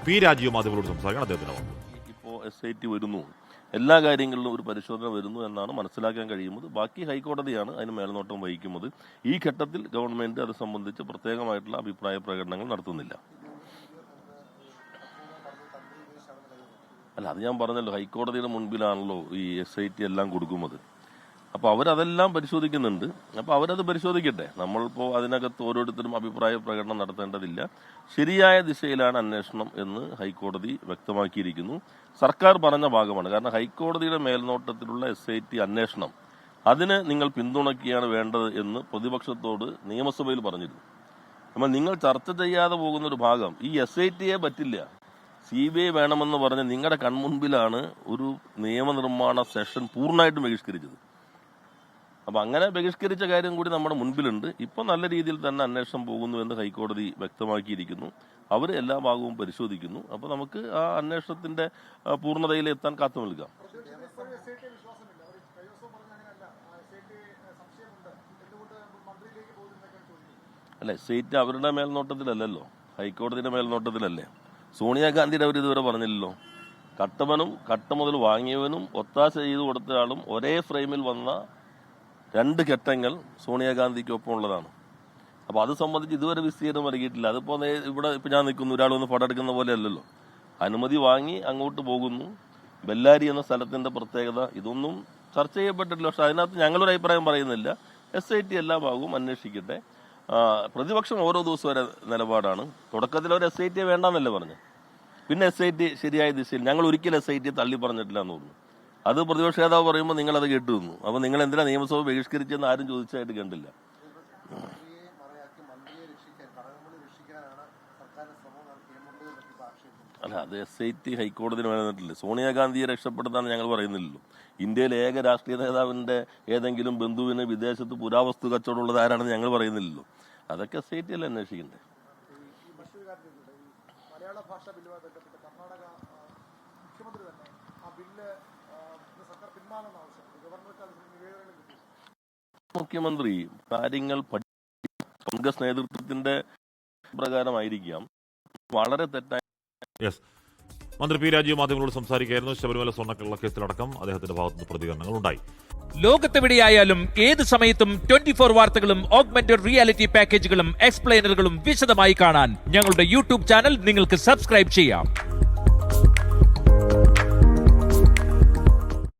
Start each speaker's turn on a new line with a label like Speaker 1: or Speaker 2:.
Speaker 1: P Rajeev മാധ്യമങ്ങളോട് സംസാരിക്കണം. അദ്ദേഹത്തിന്
Speaker 2: ഇപ്പോൾ SIT വരുന്നു, എല്ലാ കാര്യങ്ങളിലും ഒരു പരിശോധന വരുന്നു എന്നാണ് മനസ്സിലാക്കാൻ കഴിയുന്നത്. ബാക്കി ഹൈക്കോടതിയാണ് അതിന് മേൽനോട്ടം വഹിക്കുന്നത്. ഈ ഘട്ടത്തിൽ ഗവൺമെന്റ് അത് സംബന്ധിച്ച് പ്രത്യേകമായിട്ടുള്ള അഭിപ്രായ പ്രകടനങ്ങൾ നടത്തുന്നില്ല. അല്ല, അത് ഞാൻ പറഞ്ഞല്ലോ, ഹൈക്കോടതിയുടെ മുൻപിലാണല്ലോ ഈ SIT എല്ലാം കൊടുക്കുന്നത്. അപ്പോൾ അവരതെല്ലാം പരിശോധിക്കുന്നുണ്ട്. അപ്പോൾ അവരത് പരിശോധിക്കട്ടെ. നമ്മളിപ്പോൾ അതിനകത്ത് ഓരോരുത്തരും അഭിപ്രായ പ്രകടനം നടത്തേണ്ടതില്ല. ശരിയായ ദിശയിലാണ് അന്വേഷണം എന്ന് ഹൈക്കോടതി വ്യക്തമാക്കിയിരിക്കുന്നു. സർക്കാർ പറഞ്ഞ ഭാഗമാണ്. കാരണം ഹൈക്കോടതിയുടെ മേൽനോട്ടത്തിലുള്ള SIT അന്വേഷണം അതിന് നിങ്ങൾ പിന്തുണയ്ക്കുകയാണ് വേണ്ടത് എന്ന് പ്രതിപക്ഷത്തോട് നിയമസഭയിൽ പറഞ്ഞിരുന്നു. അപ്പോൾ നിങ്ങൾ ചർച്ച ചെയ്യാതെ പോകുന്നൊരു ഭാഗം ഈ SITയെ പറ്റില്ല, CBI വേണമെന്ന് പറഞ്ഞ് നിങ്ങളുടെ കൺമുൻപിലാണ് ഒരു നിയമനിർമ്മാണ സെഷൻ പൂർണ്ണമായിട്ടും ബഹിഷ്കരിച്ചത്. അപ്പം അങ്ങനെ ബഹിഷ്കരിച്ച കാര്യം കൂടി നമ്മുടെ മുൻപിലുണ്ട്. ഇപ്പോൾ നല്ല രീതിയിൽ തന്നെ അന്വേഷണം പോകുന്നുവെന്ന് ഹൈക്കോടതി വ്യക്തമാക്കിയിരിക്കുന്നു. അവർ എല്ലാ ഭാഗവും പരിശോധിക്കുന്നു. അപ്പോൾ നമുക്ക് ആ അന്വേഷണത്തിന്റെ പൂർണ്ണതയിലെത്താൻ കാത്തു നിൽക്കാം. അല്ല, SIT അവരുടെ മേൽനോട്ടത്തിലല്ലല്ലോ, ഹൈക്കോടതിയുടെ മേൽനോട്ടത്തിലല്ലേ. സോണിയാഗാന്ധിയുടെ അവർ ഇതുവരെ പറഞ്ഞില്ലല്ലോ. കട്ടവനും കട്ട മുതൽ വാങ്ങിയവനും ഒത്താശ ചെയ്തു കൊടുത്തയാളും ഒരേ ഫ്രെയിമിൽ വന്ന 2 ഘട്ടങ്ങൾ സോണിയാഗാന്ധിക്കൊപ്പം ഉള്ളതാണ്. അപ്പോൾ അത് സംബന്ധിച്ച് ഇതുവരെ വിസ്തീർണം നൽകിയിട്ടില്ല. അതിപ്പോൾ ഇവിടെ ഇപ്പം ഞാൻ നിൽക്കുന്നു, ഒരാൾ വന്ന് പടം എടുക്കുന്ന പോലെ അല്ലല്ലോ. അനുമതി വാങ്ങി അങ്ങോട്ട് പോകുന്നു. ബെല്ലാരി എന്ന സ്ഥലത്തിന്റെ പ്രത്യേകത ഇതൊന്നും ചർച്ച ചെയ്യപ്പെട്ടിട്ടില്ല. പക്ഷെ അതിനകത്ത് ഞങ്ങളൊരു അഭിപ്രായം പറയുന്നില്ല. SIT എല്ലാ ഭാഗവും അന്വേഷിക്കട്ടെ. പ്രതിപക്ഷം ഓരോ ദിവസം വരെ നിലപാടാണ്. തുടക്കത്തിൽ അവർ SITയെ വേണ്ടാന്നല്ലേ പറഞ്ഞു. പിന്നെ SIT ശരിയായ ദിശയിൽ, ഞങ്ങൾ ഒരിക്കലും SITയെ തള്ളി പറഞ്ഞിട്ടില്ല എന്ന് തോന്നുന്നു. അത് പ്രതിപക്ഷ നേതാവ് പറയുമ്പോൾ നിങ്ങളത് കേട്ടു നിന്നു. അപ്പോൾ നിങ്ങൾ എന്തിനാ നിയമസഭ ബഹിഷ്കരിച്ചെന്ന് ആരും ചോദിച്ചായിട്ട് കണ്ടില്ല. അല്ല, അത് SIT ഹൈക്കോടതിന് വേണ്ടിയിട്ടില്ല. സോണിയാഗാന്ധിയെ രക്ഷപ്പെടുത്താൻ ഞങ്ങൾ പറയുന്നില്ലല്ലോ. ഇന്ത്യയിലെ ഏക രാഷ്ട്രീയ നേതാവിന്റെ ഏതെങ്കിലും ബന്ധുവിന് വിദേശത്ത് പുരാവസ്തു കച്ചവടമുള്ളത് ആരാണെന്ന് ഞങ്ങൾ പറയുന്നില്ലല്ലോ. അതൊക്കെ SIT അല്ലേ അന്വേഷിക്കണ്ടേ. മുഖ്യമന്ത്രി കാര്യങ്ങൾ കോൺഗ്രസ് നേതൃത്വത്തിന്റെ പ്രകാരമായിരിക്കാം. വളരെ തെറ്റായ
Speaker 1: മന്ത്രി പി രാജീവ് മാധ്യമങ്ങളോട് സംസാരിക്കുകയായിരുന്നു. ശബരിമല സ്വർണ്ണക്കള്ള കേസിലടക്കം അദ്ദേഹത്തിന്റെ ഭാഗത്തുനിന്ന് പ്രതികരണങ്ങൾ ഉണ്ടായി.
Speaker 3: ലോകത്തെവിടെയായാലും ഏത് സമയത്തും 24 വാർത്തകളും ഓഗ്മെന്റഡ് റിയാലിറ്റി പാക്കേജുകളും എക്സ്പ്ലെയിനറുകളും വിശദമായി കാണാൻ ഞങ്ങളുടെ YouTube ചാനൽ നിങ്ങൾക്ക് സബ്സ്ക്രൈബ് ചെയ്യാം.